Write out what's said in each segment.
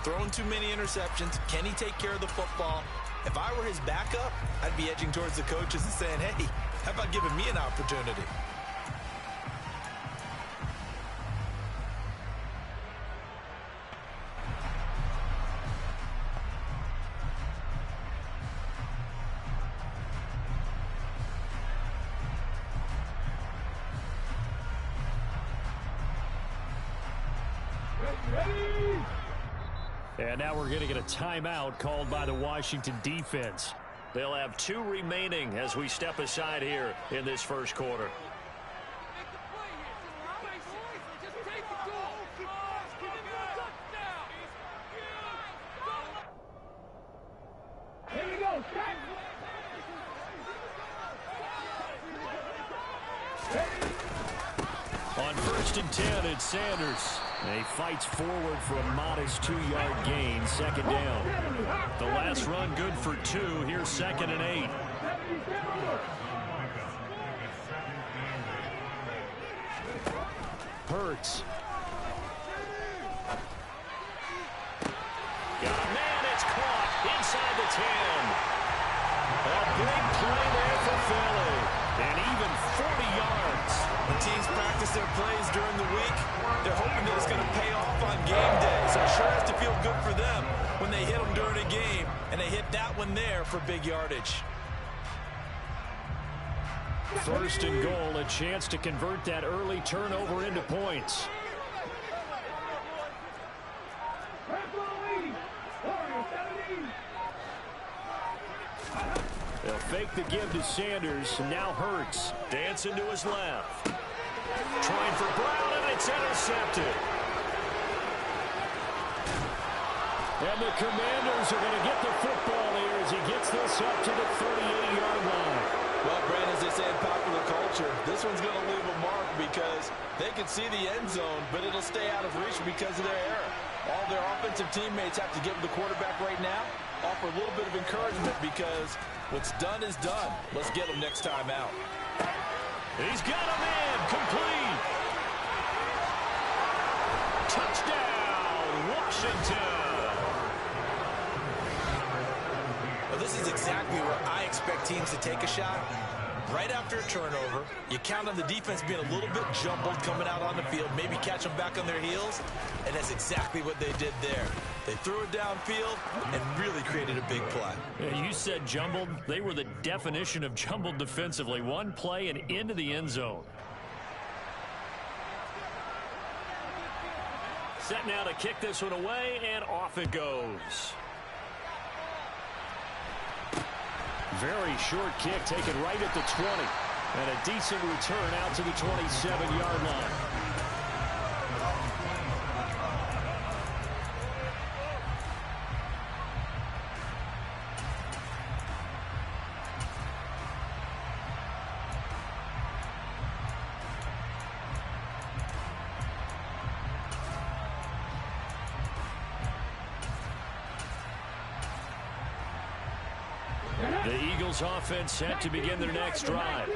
Throwing too many interceptions. Can he take care of the football? If I were his backup, I'd be edging towards the coaches and saying, hey, how about giving me an opportunity? And now we're going to get a timeout called by the Washington defense. They'll have 2 remaining as we step aside here in this first quarter. On 1st and 10, it's Sanders. He fights forward for a modest 2-yard gain, 2nd down. The last run good for 2. Here's 2nd and 8. Hurts. Got a man, it's caught inside the 10. A big play there for Philly. And even 40 yards. The teams practice their plays during the week. They're hoping that it's going to pay off on game day. So it sure has to feel good for them when they hit them during a game. And they hit that one there for big yardage. 1st and goal, a chance to convert that early turnover into points. They'll fake the give to Sanders. Now Hurts. Dancing to his left. Trying for Brown, and it's intercepted. And the Commanders are going to get the football here as he gets this up to the 38-yard line. Well, Brandon, as they say in popular culture, this one's going to leave a mark because they can see the end zone, but it'll stay out of reach because of their error. All their offensive teammates have to give the quarterback right now, offer a little bit of encouragement because what's done is done. Let's get him next time out. He's got a man complete. Touchdown, Washington. Well, this is exactly where I expect teams to take a shot. Right after a turnover, you count on the defense being a little bit jumbled coming out on the field, maybe catch them back on their heels, and that's exactly what they did there. They threw it downfield and really created a big play. Yeah, you said jumbled. They were the definition of jumbled defensively. One play and into the end zone. Set now to kick this one away, and off it goes. Very short kick taken right at the 20. And a decent return out to the 27-yard line. The Eagles offense set to begin their next drive.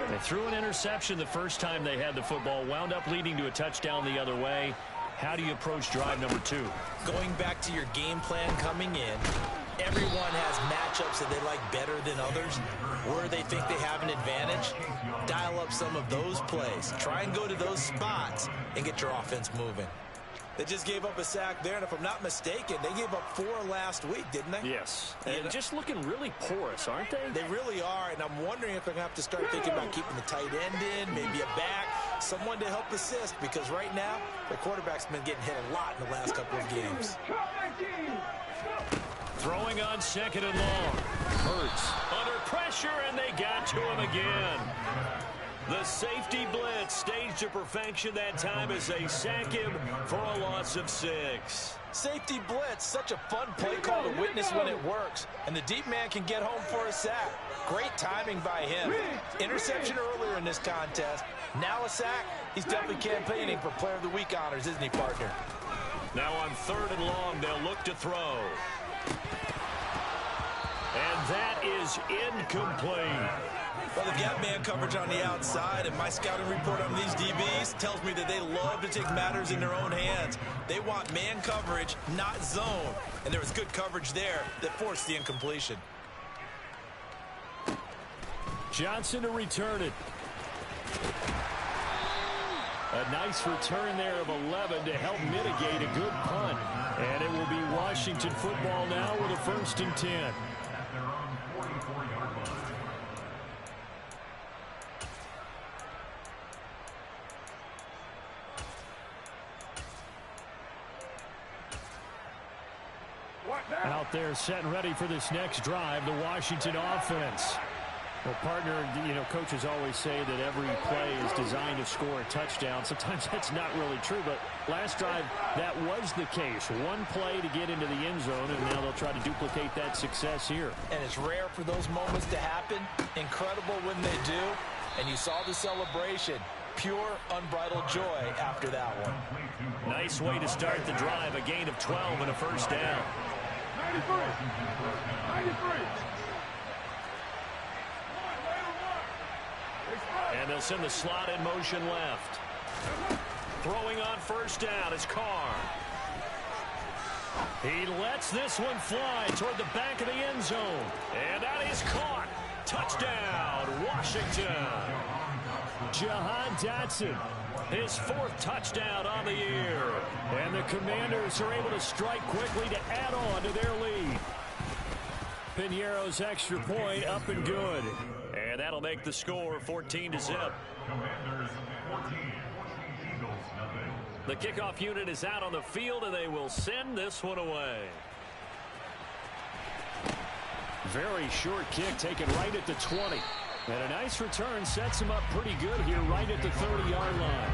They threw an interception the first time they had the football, wound up leading to a touchdown the other way. How do you approach drive number 2? Going back to your game plan coming in, everyone has matchups that they like better than others. Where they think they have an advantage, dial up some of those plays. Try and go to those spots and get your offense moving. They just gave up a sack there, and if I'm not mistaken, they gave up 4 last week, didn't they? Yes, and just looking really porous, aren't they? They really are, and I'm wondering if they're going to have to start thinking about keeping the tight end in, maybe a back, someone to help assist, because right now, their quarterback's been getting hit a lot in the last couple of games. Throwing on 2nd and long. Hurts under pressure, and they got to him again. The safety blitz staged to perfection that time as they sack him for a loss of 6. Safety blitz, such a fun play call to witness when it works. And the deep man can get home for a sack. Great timing by him. Interception earlier in this contest. Now a sack. He's definitely campaigning for Player of the Week honors, isn't he, partner? Now on 3rd and long, they'll look to throw. And that is incomplete. Well, they've got man coverage on the outside, and my scouting report on these DBs tells me that they love to take matters in their own hands. They want man coverage, not zone. And there was good coverage there that forced the incompletion. Johnson to return it. A nice return there of 11 to help mitigate a good punt. And it will be Washington football now with a 1st and 10. Out there set and ready for this next drive, the Washington offense. Well, partner, coaches always say that every play is designed to score a touchdown. Sometimes that's not really true, but last drive, that was the case. One play to get into the end zone, and now they'll try to duplicate that success here. And it's rare for those moments to happen. Incredible when they do. And you saw the celebration. Pure, unbridled joy after that one. Nice way to start the drive. A gain of 12 and a 1st down. 93. And they'll send the slot in motion left. Throwing on 1st down is Carr. He lets this one fly toward the back of the end zone. And that is caught. Touchdown, Washington. Jahan Dotson, his 4th touchdown on the year. And the Commanders are able to strike quickly to add on to their lead. Piñeiro's extra point up and good. And that'll make the score 14-0. The kickoff unit is out on the field, and they will send this one away. Very short kick taken right at the 20. And a nice return sets him up pretty good here right at the 30-yard line.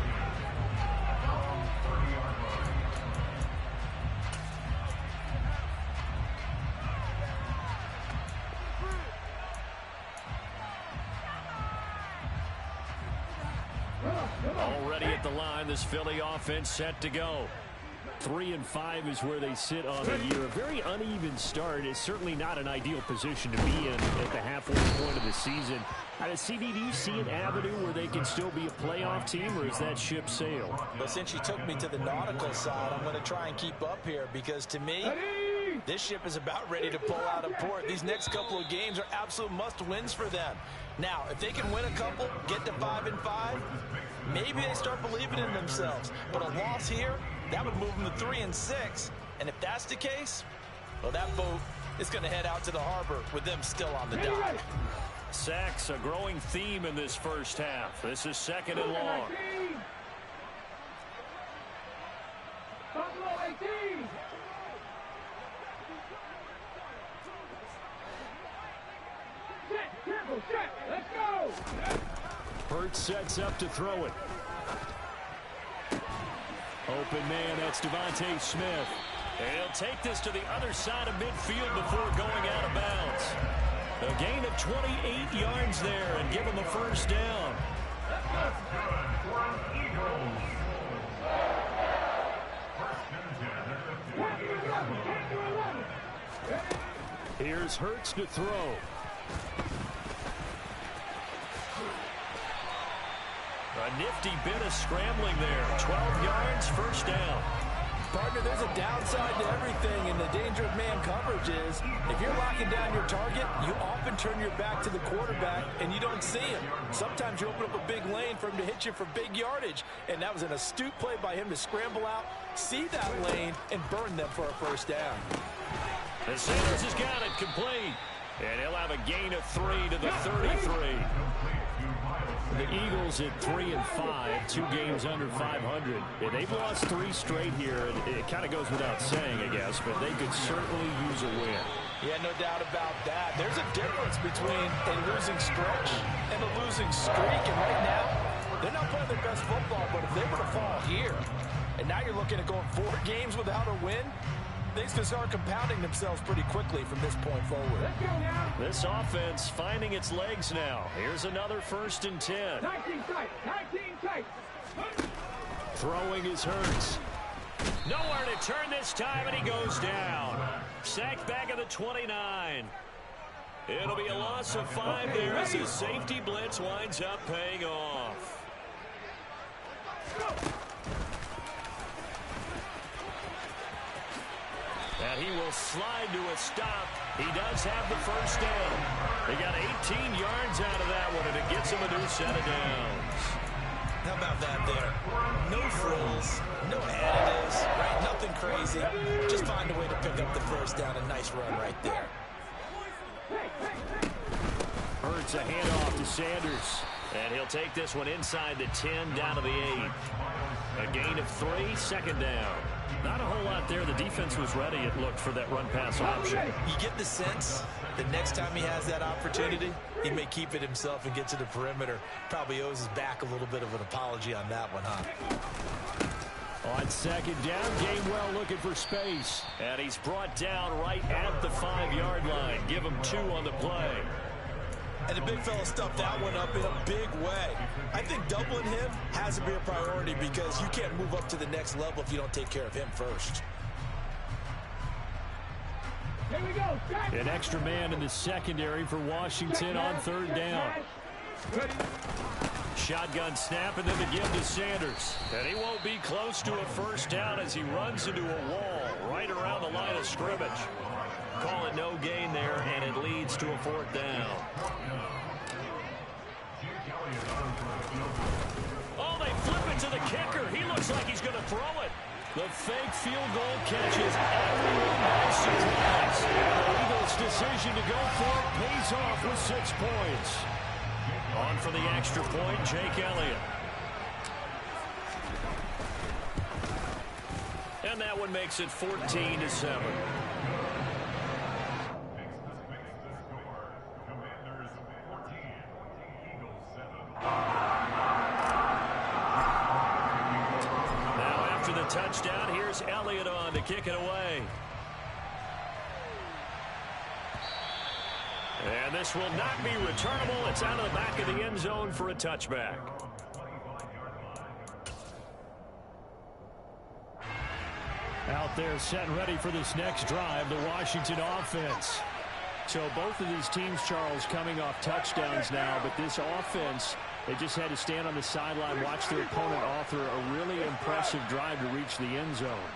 Already at the line, this Philly offense set to go. 3-5 is where they sit on the year. A very uneven start. It's certainly not an ideal position to be in at the halfway point of the season. CD, do you see an avenue where they can still be a playoff team, or is that ship sailed? But since you took me to the nautical side, I'm going to try and keep up here, because to me, this ship is about ready to pull out of port. These next couple of games are absolute must-wins for them. Now, if they can win a couple, get to 5-5, maybe they start believing in themselves. But a loss here, that would move them to 3-6. And if that's the case, well, that boat is going to head out to the harbor with them still on the dock. Sacks, a growing theme in this first half. This is 2nd and long. Buffalo 18. Set, careful, set, let's go. Hurts sets up to throw it. Open man, that's Devontae Smith. And he'll take this to the other side of midfield before going out of bounds. A gain of 28 yards there and give him a 1st down. Here's Hurts to throw. A nifty bit of scrambling there. 12 yards, 1st down. Partner, there's a downside to everything, and the danger of man coverage is if you're locking down your target, you often turn your back to the quarterback and you don't see him. Sometimes you open up a big lane for him to hit you for big yardage, and that was an astute play by him to scramble out, see that lane, and burn them for a 1st down. The Sanders has got it complete, and he'll have a gain of 3 to the 33. The Eagles at 3-5, 2 games under 500. Yeah, they've lost 3 straight here, and it kind of goes without saying, I guess, but they could certainly use a win. Yeah, no doubt about that. There's a difference between a losing stretch and a losing streak, and right now, they're not playing their best football, but if they were to fall here, and now you're looking at going 4 games without a win, things can start compounding themselves pretty quickly from this point forward. This offense finding its legs now. Here's another 1st and 10. 19 tight. Throwing his Hurts. Nowhere to turn this time, and he goes down. Sacked back at the 29. It'll be a loss of 5 there as his safety blitz winds up paying off. And he will slide to a stop. He does have the first down. They got 18 yards out of that one, and it gets him a new set of downs. How about that there? No frills, no additives, right? Nothing crazy. Just find a way to pick up the first down. A nice run right there. Hurts a handoff to Sanders. And he'll take this one inside the 10 down to the 8. A gain of 3, second down. Not a whole lot there. The defense was ready, it looked, for that run-pass option. You get the sense that next time he has that opportunity, he may keep it himself and get to the perimeter. Probably owes his back a little bit of an apology on that one, huh? On second down, Gainwell looking for space. And he's brought down right at the 5-yard line. Give him 2 on the play. And the big fella stuffed that one up in a big way. I think doubling him has to be a priority because you can't move up to the next level if you don't take care of him first. Here we go. An extra man in the secondary for Washington on third down. Shotgun snap and then the give to Sanders. And he won't be close to a first down as he runs into a wall right around the line of scrimmage. Call it no gain there, and it leads to a 4th down. Oh, they flip it to the kicker. He looks like he's going to throw it. The fake field goal catches everyone by surprise. The Eagles' decision to go for it pays off with 6 points. On for the extra point, Jake Elliott. And that one makes it 14-7. Touchdown. Here's Elliott on to kick it away. And this will not be returnable. It's out of the back of the end zone for a touchback. Out there set and ready for this next drive, the Washington offense. So both of these teams, Charles, coming off touchdowns now, but this offense, they just had to stand on the sideline, watch their opponent author a really impressive drive to reach the end zone.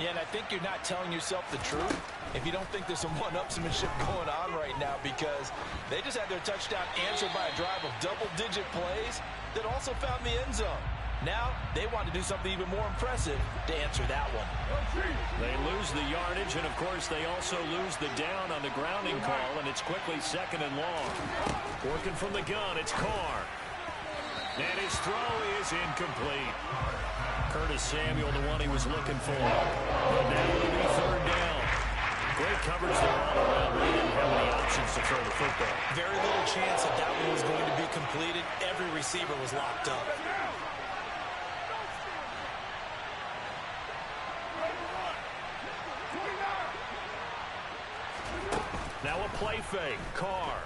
Yeah, and I think you're not telling yourself the truth if you don't think there's some one-upsmanship going on right now, because they just had their touchdown answered by a drive of double-digit plays that also found the end zone. Now, they want to do something even more impressive to answer that one. They lose the yardage, and, of course, they also lose the down on the grounding call, and it's quickly 2nd and long. Working from the gun, it's Carr. And his throw is incomplete. Curtis Samuel, the one he was looking for. But now it'll be 3rd down. Great coverage there all around, but he didn't have any options to throw the football. Very little chance that that one was going to be completed. Every receiver was locked up. Now a play fake. Carr.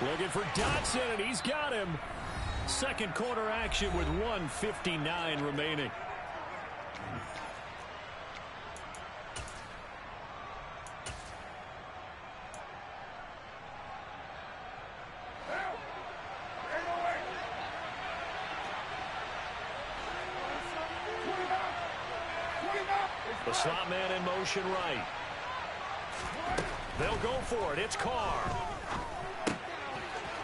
Looking for Dotson, and he's got him. Second quarter action with 1:59 remaining. The slot man in motion right. They'll go for it. It's Carr.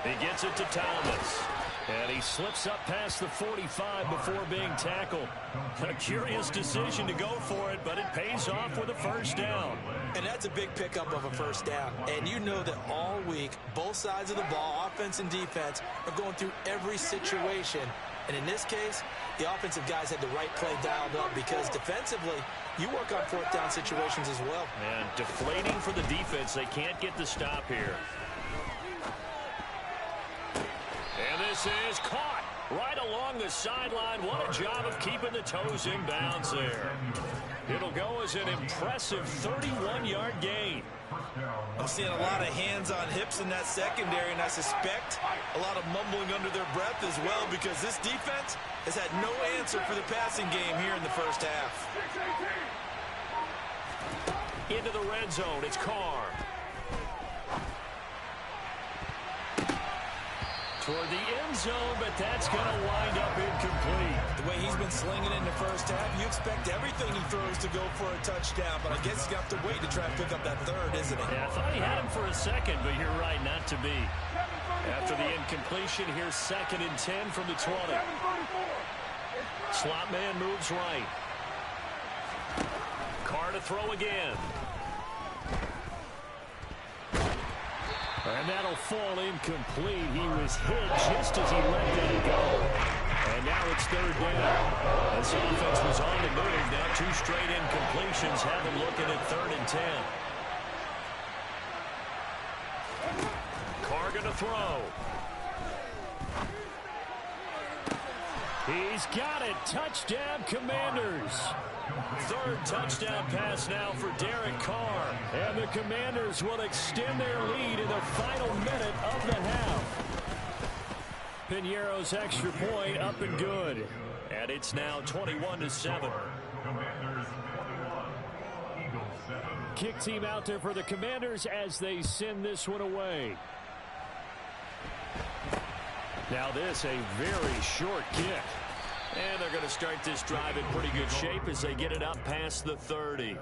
He gets it to Thomas. And he slips up past the 45 before being tackled. A curious decision to go for it, but it pays off with a first down. And that's a big pickup of a first down. And you know that all week, both sides of the ball, offense and defense, are going through every situation. And in this case, the offensive guys had the right play dialed up because defensively, you work on 4th down situations as well. And deflating for the defense. They can't get the stop here. And this is caught right along the sideline. What a job of keeping the toes in bounds there. It'll go as an impressive 31-yard gain. I'm seeing a lot of hands on hips in that secondary, and I suspect a lot of mumbling under their breath as well, because this defense has had no answer for the passing game here in the first half. into the red zone. It's Carr. Toward the end zone, but that's going to wind up incomplete. The way he's been slinging in the first half, you expect everything he throws to go for a touchdown, but I guess he's going to have to wait to try and pick up that third, isn't he? Yeah, I thought he had him for a second, but you're right, not to be. After the incompletion, here's 2nd and 10 from the 20. Slot man moves right. Carr to throw again. And that'll fall incomplete. He was hit just as he let that go. And now it's 3rd down. This offense was on the move. Now 2 straight incompletions have them looking at 3rd and 10. Carr going to throw. He's got it. Touchdown, Commanders. 3rd touchdown pass now for Derek Carr. And the Commanders will extend their lead in the final minute of the half. Piñeiro's extra point up and good. And it's now 21-7. Kick team out there for the Commanders as they send this one away. Now this a very short kick. And they're going to start this drive in pretty good shape as they get it up past the 30.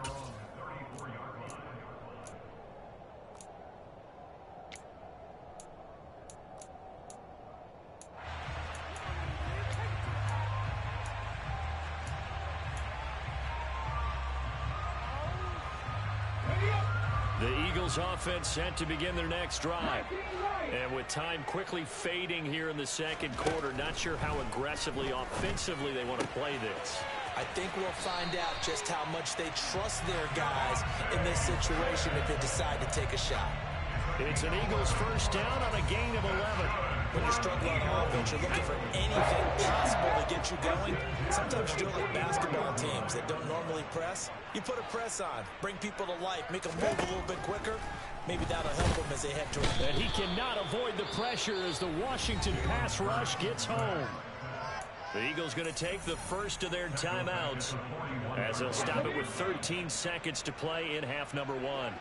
The Eagles offense set to begin their next drive. And with time quickly fading here in the 2nd quarter, not sure how aggressively, offensively they want to play this. I think we'll find out just how much they trust their guys in this situation if they decide to take a shot. It's an Eagles 1st down on a gain of 11. When you're struggling on offense, you're looking for anything possible to get you going. Sometimes you do it like basketball teams that don't normally press. You put a press on, bring people to life, make them move a little bit quicker. Maybe that'll help them as they head toward it. And he cannot avoid the pressure as the Washington pass rush gets home. The Eagles going to take the first of their timeouts as they'll stop it with 13 seconds to play in half number 1.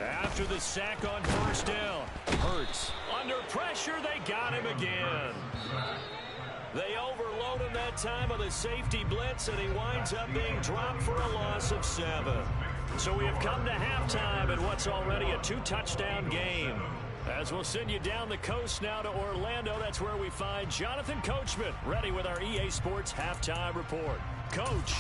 After the sack on 1st down, Hurts. Under pressure, they got him again. They overload him that time on the safety blitz, and he winds up being dropped for a loss of 7. So we have come to halftime in what's already a 2-touchdown game. As we'll send you down the coast now to Orlando, that's where we find Jonathan Coachman, ready with our EA Sports Halftime Report. Coach.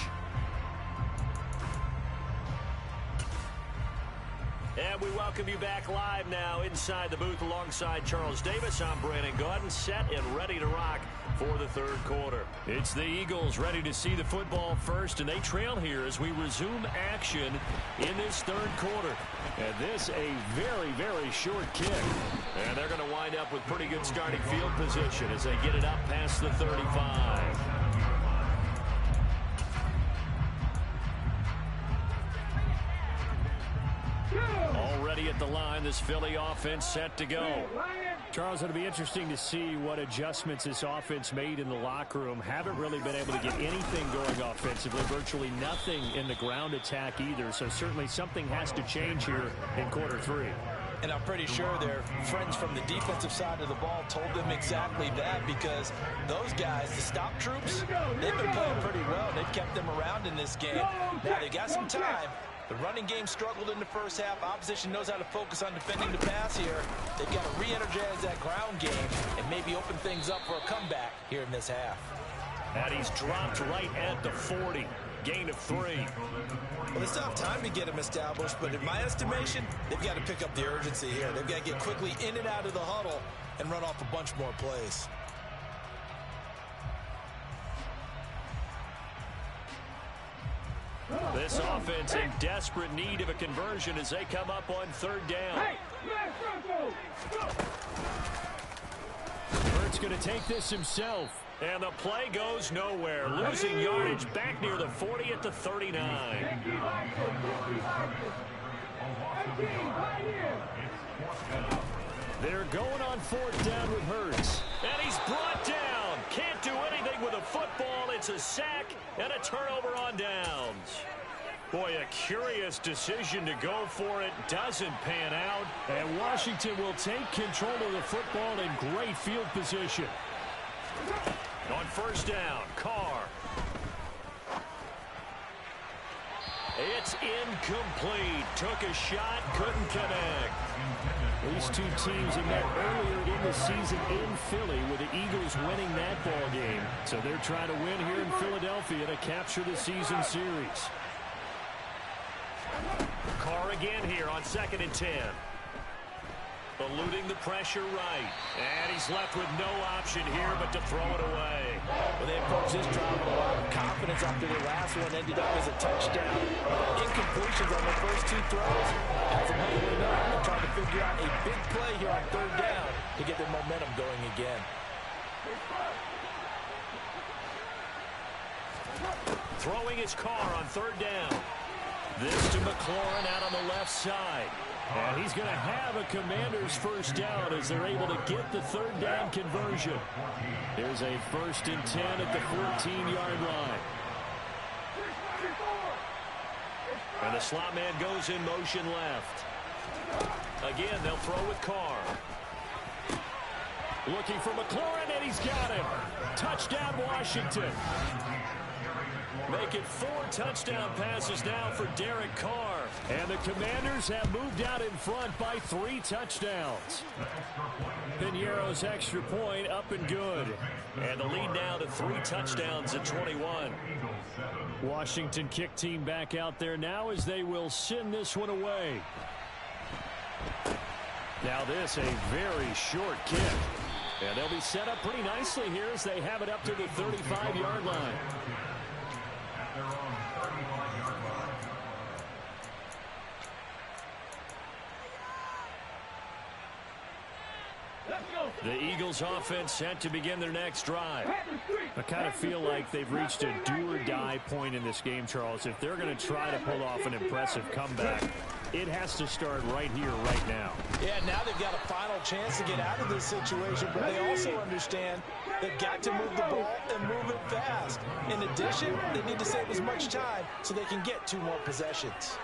And we welcome you back live now inside the booth alongside Charles Davis. I'm Brandon Gaudin, set and ready to rock for the 3rd quarter. It's the Eagles ready to see the football first, and they trail here as we resume action in this 3rd quarter. And this a very, very short kick. And they're going to wind up with pretty good starting field position as they get it up past the 35. Already at the line, this Philly offense set to go. Charles, it'll be interesting to see what adjustments this offense made in the locker room. Haven't really been able to get anything going offensively, virtually nothing in the ground attack either. So certainly something has to change here in quarter 3. And I'm pretty sure their friends from the defensive side of the ball told them exactly that, because those guys, the stop troops, they've been playing pretty well. They've kept them around in this game. Now they got some time. The running game struggled in the first half. Opposition knows how to focus on defending the pass here. They've got to re-energize that ground game and maybe open things up for a comeback here in this half. And he's dropped right at the 40. Gain of 3. Well, they still have time to get him established, but in my estimation, they've got to pick up the urgency here. They've got to get quickly in and out of the huddle and run off a bunch more plays. This offense in desperate need of a conversion as they come up on 3rd down. Hurts going to take this himself. And the play goes nowhere. Losing yardage back near the 40 at the 39. They're going on fourth down with Hurts. And he's brought down. Can't do anything with a football. It's a sack and a turnover on downs. Boy, a curious decision to go for it. Doesn't pan out. And Washington will take control of the football in great field position. On first down, Carr. It's incomplete. Took a shot, couldn't connect. These two teams have met earlier in the season in Philly with the Eagles winning that ball game. So they're trying to win here in Philadelphia to capture the season series. Carr again here on 2nd and 10. Eluding the pressure right. And he's left with no option here but to throw it away. Well, they approached this drive with a lot of confidence after their last one ended up as a touchdown. Incompletions on the first two throws. As I'm huddling up, they're trying to figure out a big play here on third down to get their momentum going again. Throwing his Carr on third down. This to McLaurin out on the left side. And he's going to have a Commander's first down as they're able to get the third down conversion. There's a 1st and 10 at the 14-yard line. And the slot man goes in motion left. Again, they'll throw with Carr. Looking for McLaurin, and he's got him. Touchdown, Washington. Make it 4 touchdown passes now for Derek Carr. And the Commanders have moved out in front by 3 touchdowns. Piñeiro's extra point up and good. And the lead now to 3 touchdowns at 21. Washington kick team back out there now as they will send this one away. Now this a very short kick. And they'll be set up pretty nicely here as they have it up to the 35-yard line. The Eagles offense set to begin their next drive. I kind of feel like they've reached a do-or-die point in this game, Charles. If they're going to try to pull off an impressive comeback, it has to start right here, right now. Yeah, now they've got a final chance to get out of this situation, but they also understand they've got to move the ball and move it fast. In addition, they need to save as much time so they can get 2 more possessions.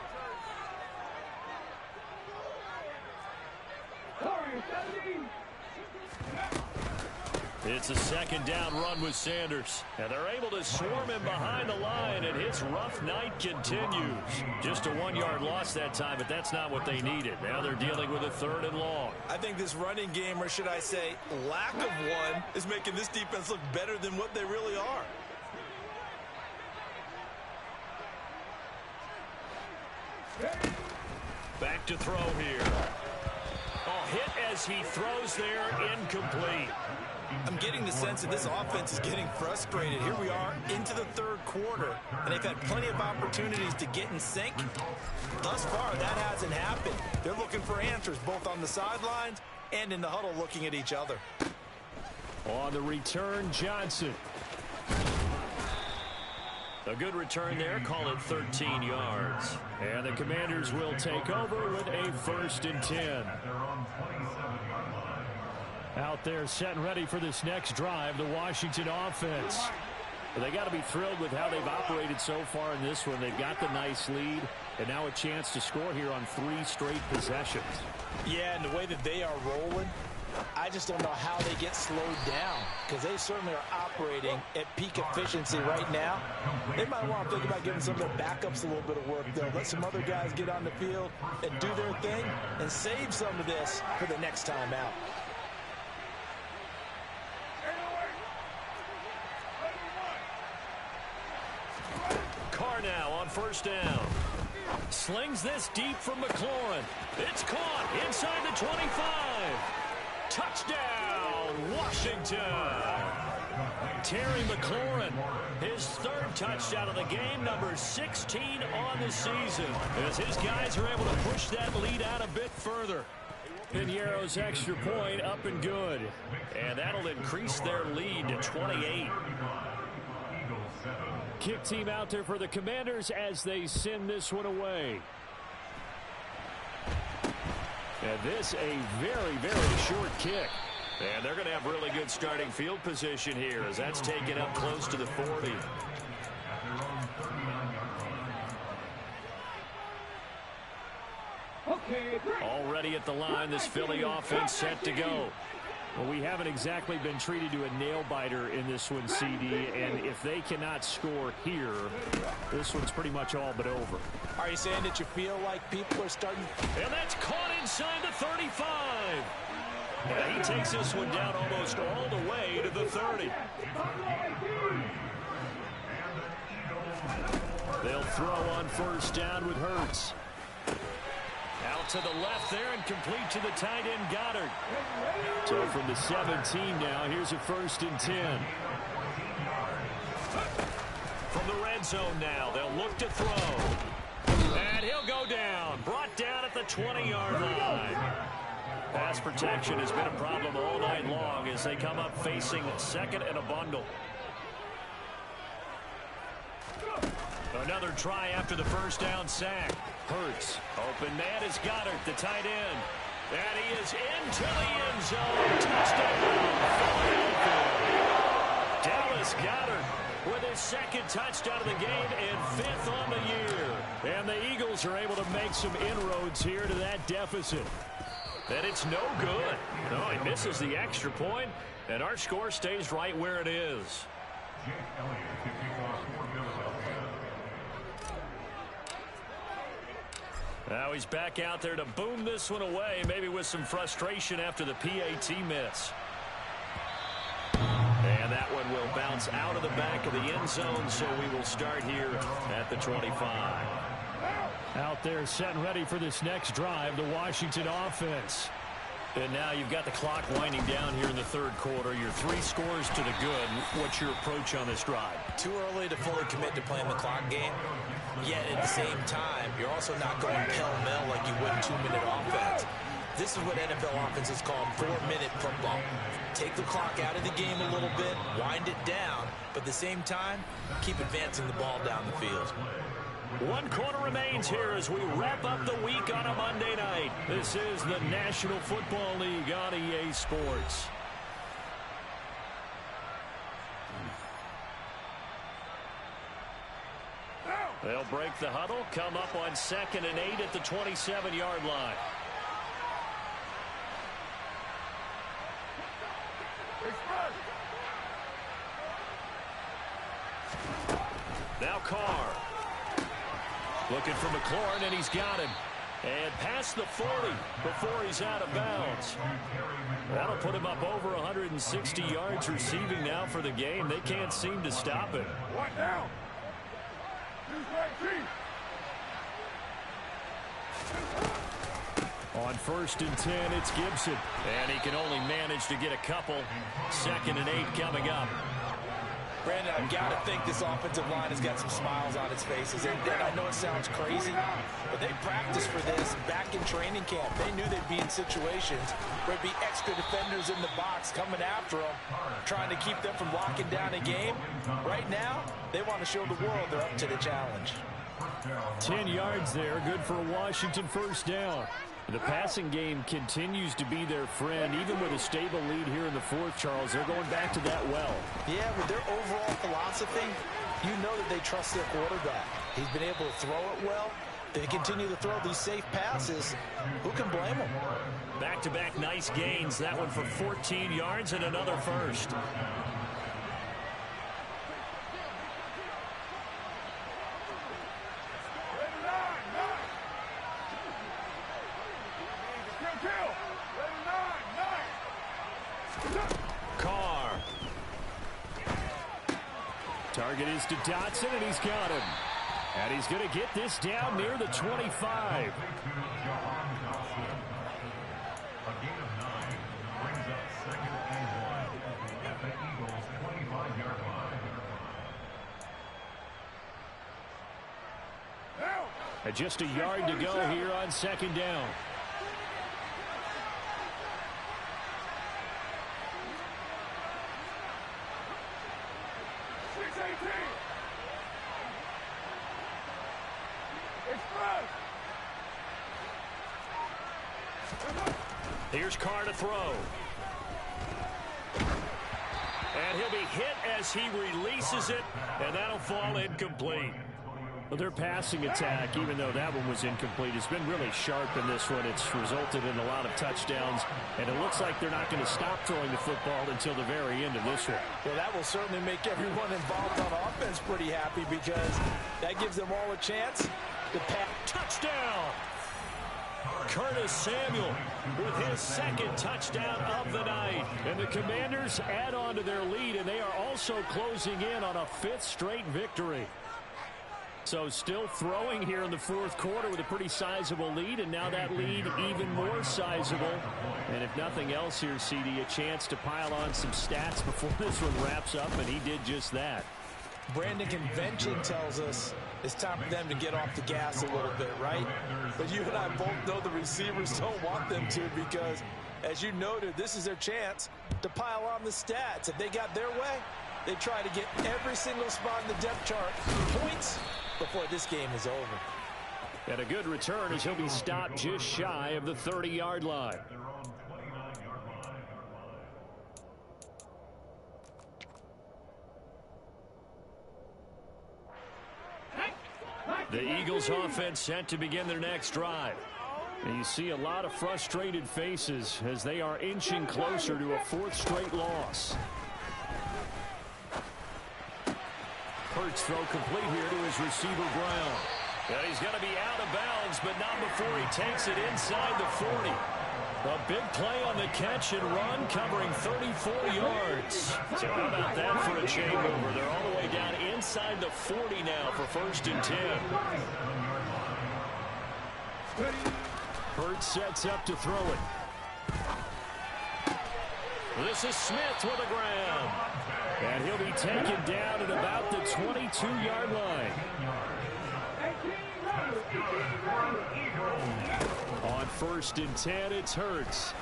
It's a 2nd down run with Sanders. And they're able to swarm him behind the line, and his rough night continues. Just a 1-yard loss that time, but that's not what they needed. Now they're dealing with a 3rd and long. I think this running game, or should I say lack of one, is making this defense look better than what they really are. Back to throw here. Oh, hit as he throws there, incomplete. I'm getting the sense that this offense is getting frustrated. Here we are into the 3rd quarter, and they've had plenty of opportunities to get in sync. Thus far, that hasn't happened. They're looking for answers both on the sidelines and in the huddle looking at each other. On the return, Johnson. A good return there. Call it 13 yards. And the Commanders will take over with a 1st and 10. Out there set and ready for this next drive, the Washington offense. Well, they got to be thrilled with how they've operated so far in this one. They've got the nice lead, and now a chance to score here on 3 straight possessions. Yeah, and the way that they are rolling, I just don't know how they get slowed down, because they certainly are operating at peak efficiency right now. They might want to think about giving some of their backups a little bit of work, though. Let some other guys get on the field and do their thing and save some of this for the next time out. Carr now on first down. Slings this deep from McLaurin. It's caught inside the 25. Touchdown, Washington. Terry McLaurin, his 3rd touchdown of the game, number 16 on the season, as his guys are able to push that lead out a bit further. Piñeiro's extra point up and good. And that'll increase their lead to 28. Kick team out there for the Commanders as they send this one away. And this a very, very short kick. And they're going to have really good starting field position here as that's taken up close to the 40. Already at the line, this Philly offense set to go. Well, we haven't exactly been treated to a nail-biter in this one, CD, and if they cannot score here, this one's pretty much all but over. Are you saying that you feel like people are starting? And that's caught inside the 35. Yeah, he takes this one down almost all the way to the 30. They'll throw on first down with Hurts. Out to the left there and complete to the tight end Goddard. So from the 17 now, here's a 1st and 10. From the red zone now, they'll look to throw. And he'll go down. Brought down at the 20-yard line. Pass protection has been a problem all night long as they come up facing second and a bundle. Another try after the first down sack. Hurts. Open man is Goddard, the tight end. And he is into the end zone. Touchdown. Dallas Goddard with his 2nd touchdown of the game and 5th on the year. And the Eagles are able to make some inroads here to that deficit. And it's no good. No, he misses the extra point, and our score stays right where it is. Now he's back out there to boom this one away, maybe with some frustration after the PAT miss. And that one will bounce out of the back of the end zone, so we will start here at the 25. Out there set and ready for this next drive, the Washington offense. And now you've got the clock winding down here in the 3rd quarter. You're 3 scores to the good. What's your approach on this drive? Too early to fully commit to playing the clock game. Yet at the same time, you're also not going pell-mell like you would in 2-minute offense. This is what NFL offenses call 4-minute football. Take the clock out of the game a little bit, wind it down, but at the same time, keep advancing the ball down the field. 1 quarter remains here as we wrap up the week on a Monday night. This is the National Football League on EA Sports. They'll break the huddle, come up on 2nd and 8 at the 27-yard line. Now Carr. Looking for McLaurin, and he's got him. And past the 40 before he's out of bounds. That'll put him up over 160 yards receiving now for the game. They can't seem to stop it. What now? On 1st and 10, it's Gibson. And he can only manage to get a couple. 2nd and 8 coming up. Brandon, I've got to think this offensive line has got some smiles on its faces. And I know it sounds crazy, but they practiced for this back in training camp. They knew they'd be in situations where there'd be extra defenders in the box coming after them, trying to keep them from locking down a game. Right now, they want to show the world they're up to the challenge. 10 yards there, good for a Washington 1st down. The passing game continues to be their friend, even with a stable lead here in the 4th, Charles. They're going back to that well. Yeah, with their overall philosophy, you know that they trust their quarterback. He's been able to throw it well. They continue to throw these safe passes. Who can blame them? Back-to-back nice gains. That one for 14 yards and another 1st. Carr. Target is to Dotson, and he's got him. And he's going to get this down near the 25. And just a yard to go here on 2nd down. Express! Here's Carr to throw. And he'll be hit as he releases it, and that'll fall incomplete. Well, their passing attack, even though that one was incomplete, has been really sharp in this one. It's resulted in a lot of touchdowns, and it looks like they're not going to stop throwing the football until the very end of this one. Well, that will certainly make everyone involved on offense pretty happy because that gives them all a chance to pass. Touchdown! Curtis Samuel with his second touchdown of the night. And the Commanders add on to their lead, and they are also closing in on a fifth straight victory. So still throwing here in the fourth quarter with a pretty sizable lead, and now that lead even more sizable. And if nothing else here, CD, a chance to pile on some stats before this one wraps up, and he did just that. Brandon, convention tells us it's time for them to get off the gas a little bit, right? But you and I both know the receivers don't want them to because, as you noted, this is their chance to pile on the stats. If they got their way, they try to get every single spot in the depth chart points before this game is over. And a good return as he'll be stopped just shy of the 30-yard line. The Eagles offense set to begin their next drive. And you see a lot of frustrated faces as they are inching closer to a fourth straight loss. Hurts throw complete here to his receiver Brown. And he's going to be out of bounds, but not before he takes it inside the 40. A big play on the catch and run, covering 34 yards. So how about that for a chain mover? They're all the way down inside the 40 now for 1st and 10. Hurts sets up to throw it. This is Smith with a grab. And he'll be taken down at about the 22-yard line. On 1st and 10, it's Hurts.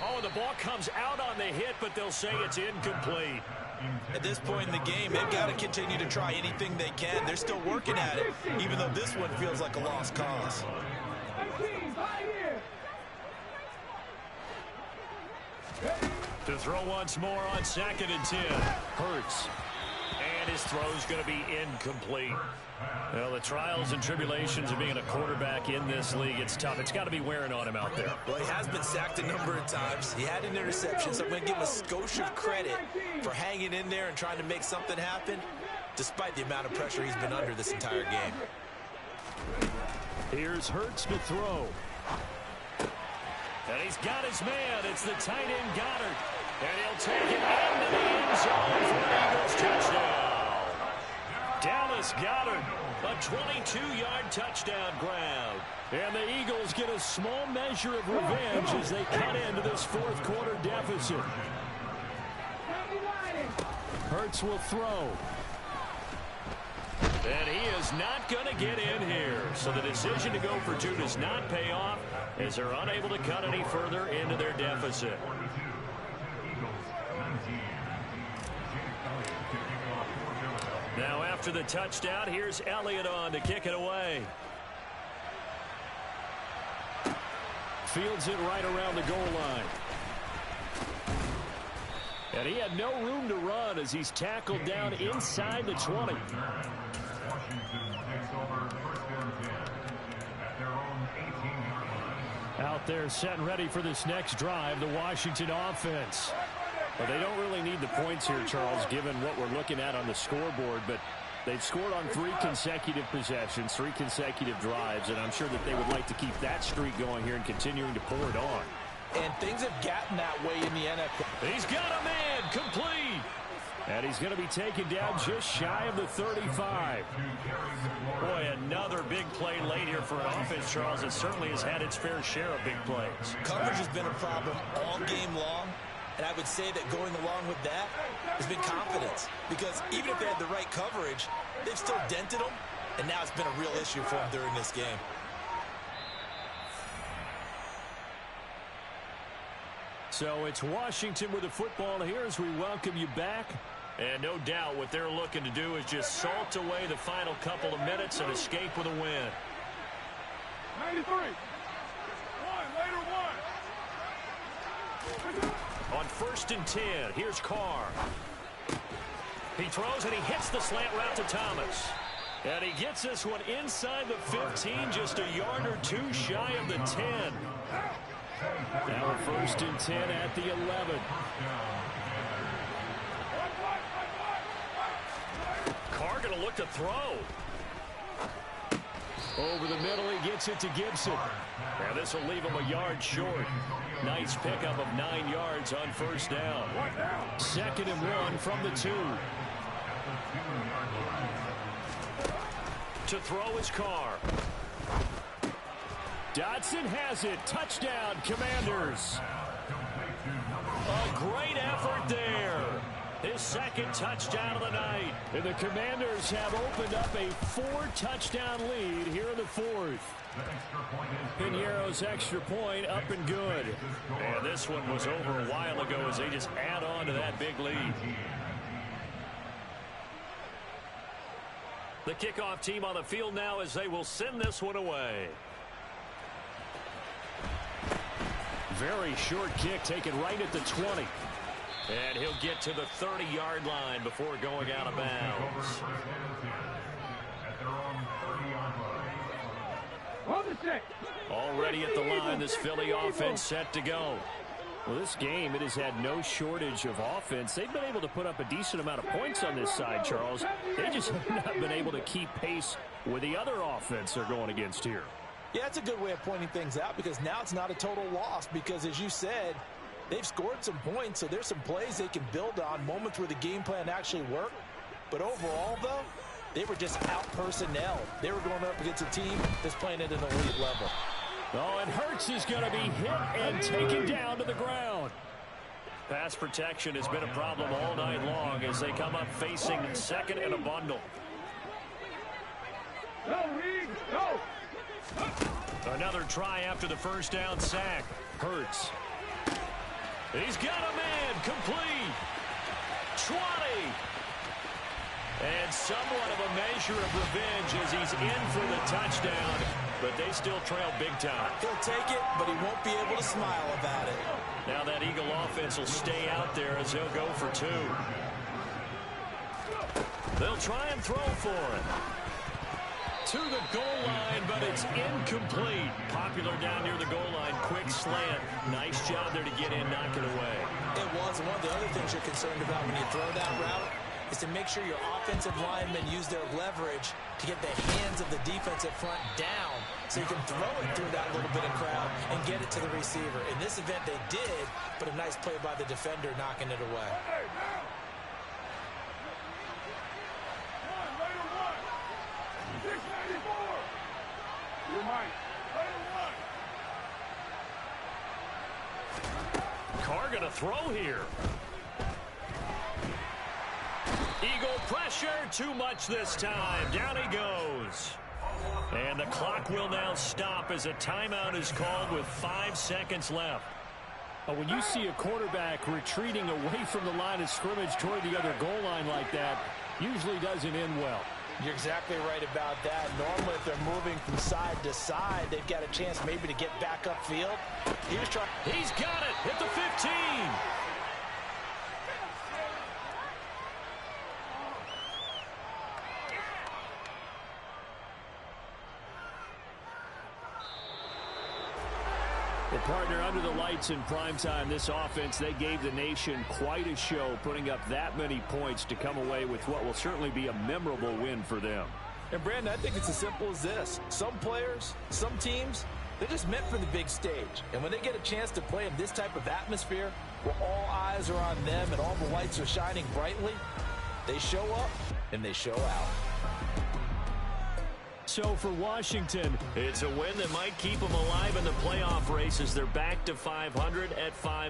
Oh, the ball comes out on the hit, but they'll say it's incomplete. At this point in the game, they've got to continue to try anything they can. They're still working at it, even though this one feels like a lost cause. To throw once more on 2nd and 10. Hurts. And his throw's going to be incomplete. Well, the trials and tribulations of being a quarterback in this league, it's tough. It's got to be wearing on him out there. Well, he has been sacked a number of times. He had an interception, so I'm going to give him a skosh of credit for hanging in there and trying to make something happen, despite the amount of pressure he's been under this entire game. Here's Hurts to throw. And he's got his man. It's the tight end Goddard. And he'll take it into the end zone for an Eagles touchdown. Dallas Goddard, a 22-yard touchdown grab. And the Eagles get a small measure of revenge as they cut into this fourth quarter deficit. Hurts will throw. And he is not going to get in here. So the decision to go for 2 does not pay off as they're unable to cut any further into their deficit. Now after the touchdown, here's Elliott on to kick it away. Fields it right around the goal line. And he had no room to run as he's tackled down inside the 20. Out there set and ready for this next drive, the Washington offense. Well, they don't really need the points here, Charles, given what we're looking at on the scoreboard, but they've scored on 3 consecutive possessions, 3 consecutive drives, and I'm sure that they would like to keep that streak going here and continuing to pour it on. And things have gotten that way in the NFL. He's got a man, complete. And he's going to be taken down just shy of the 35. Boy, another big play late here for an offense, Charles, that certainly has had its fair share of big plays. Coverage has been a problem all game long, and I would say that going along with that has been confidence. Because even if they had the right coverage, they've still dented them, and now it's been a real issue for them during this game. So it's Washington with the football here as we welcome you back. And no doubt what they're looking to do is just salt away the final couple of minutes and escape with a win. 93. Later one. On 1st and 10, here's Carr. He throws and he hits the slant route to Thomas. And he gets this one inside the 15, just a yard or two shy of the 10. Now 1st and 10 at the 11. Carr going to look to throw. Over the middle, he gets it to Gibson. Now this will leave him a yard short. Nice pickup of 9 yards on 1st down. 2nd and 1 from the 2. To throw is Carr. Dotson has it. Touchdown, Commanders. A great effort there. His 2nd touchdown of the night. And the Commanders have opened up a 4-touchdown lead here in the 4th. Piñeiro's extra point up and good. And this one was over a while ago as they just add on to that big lead. The kickoff team on the field now as they will send this one away. Very short kick taken right at the 20. And he'll get to the 30-yard line before going out of bounds. Already at the line, this Philly offense set to go. Well, this game, it has had no shortage of offense. They've been able to put up a decent amount of points on this side, Charles. They just have not been able to keep pace with the other offense they're going against here. Yeah, that's a good way of pointing things out because now it's not a total loss because, as you said, they've scored some points, so there's some plays they can build on, moments where the game plan actually worked. But overall, though, they were just out-personnel. They were going up against a team that's playing at an elite level. Oh, and Hurts is going to be hit and taken down to the ground. Pass protection has been a problem all night long as they come up facing 2nd and a bundle. Another try after the 1st down sack. Hurts. He's got a man complete. 20. And somewhat of a measure of revenge as he's in for the touchdown. But they still trail big time. He'll take it, but he won't be able to smile about it. Now that Eagle offense will stay out there as they'll go for 2. They'll try and throw for it. To the goal line, but it's incomplete. Popular down near the goal line. Quick slant. Nice job there to get in, knock it away. It was. And one of the other things you're concerned about when you throw that route is to make sure your offensive linemen use their leverage to get the hands of the defensive front down so you can throw it through that little bit of crowd and get it to the receiver. In this event, they did, but a nice play by the defender knocking it away. Carr going to throw here. Eagle pressure, too much this time. Down he goes. And the clock will now stop as a timeout is called with 5 seconds left. When you see a quarterback retreating away from the line of scrimmage toward the other goal line like that, usually doesn't end well. You're exactly right about that. Normally, if they're moving from side to side, they've got a chance maybe to get back upfield. He's got it at the 15. Well, partner, under the lights in primetime, this offense, they gave the nation quite a show, putting up that many points to come away with what will certainly be a memorable win for them. And, Brandon, I think it's as simple as this. Some players, some teams, they're just meant for the big stage. And when they get a chance to play in this type of atmosphere, where all eyes are on them and all the lights are shining brightly, they show up and they show out. So for Washington, it's a win that might keep them alive in the playoff race as they're back to 500 at 5.